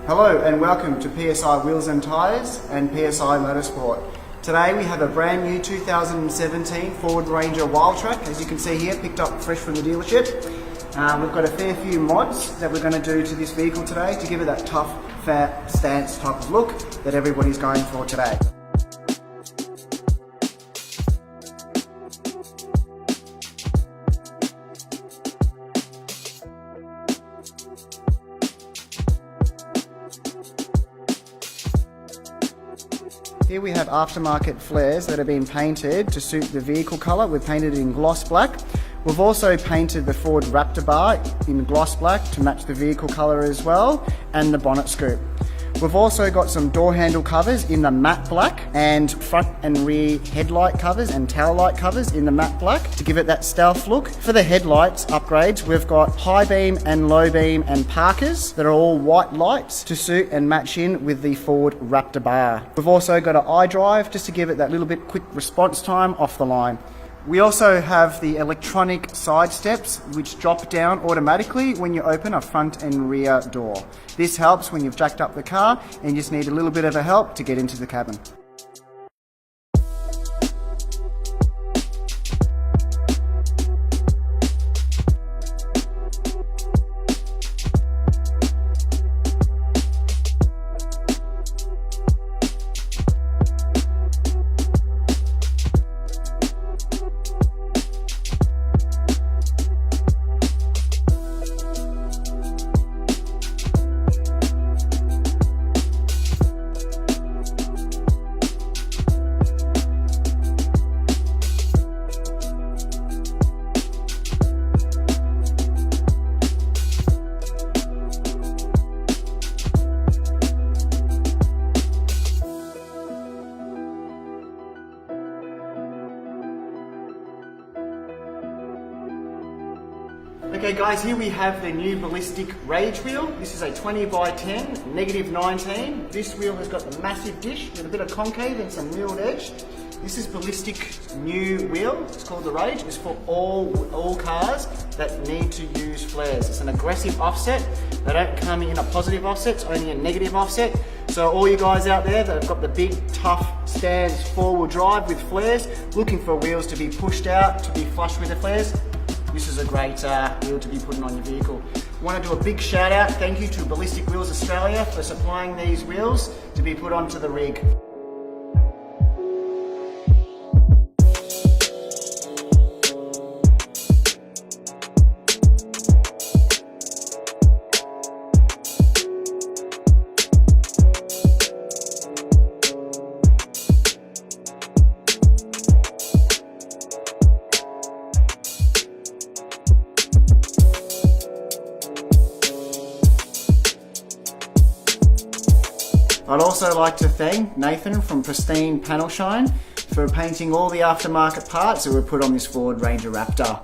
Hello and welcome to PSI Wheels and Tyres and PSI Motorsport. Today we have a brand new 2017 Ford Ranger Wildtrak, as you can see here, picked up fresh from the dealership. We've got a fair few mods that we're going to do to this vehicle today to give it that tough, fat stance type of look that everybody's going for today. Here we have aftermarket flares that have been painted to suit the vehicle colour. We've painted it in gloss black. We've also painted the Ford Raptor bar in gloss black to match the vehicle colour as well, and the bonnet scoop. We've also got some door handle covers in the matte black and front and rear headlight covers and tail light covers in the matte black to give it that stealth look. For the headlights upgrades, we've got high beam and low beam and parkers that are all white lights to suit and match in with the Ford Raptor bar. We've also got an iDrive just to give it that little bit quick response time off the line. We also have the electronic side steps which drop down automatically when you open a front and rear door. This helps when you've jacked up the car and you just need a little bit of a help to get into the cabin. Okay guys, here we have the new ballistic rage wheel. This is a 20x10, -19. This wheel has got the massive dish with a bit of concave and some milled edge. This is ballistic new wheel. It's called the Rage. It's for all cars that need to use flares. It's an aggressive offset. They don't come in a positive offset, it's only a negative offset. So all you guys out there that have got the big tough stance four-wheel drive with flares, looking for wheels to be pushed out, to be flush with the flares, this is a great wheel to be putting on your vehicle. I want to do a big shout out, thank you to Ballistic Wheels Australia for supplying these wheels to be put onto the rig. I'd also like to thank Nathan from Pristine Panel Shine for painting all the aftermarket parts that were put on this Ford Ranger Raptor.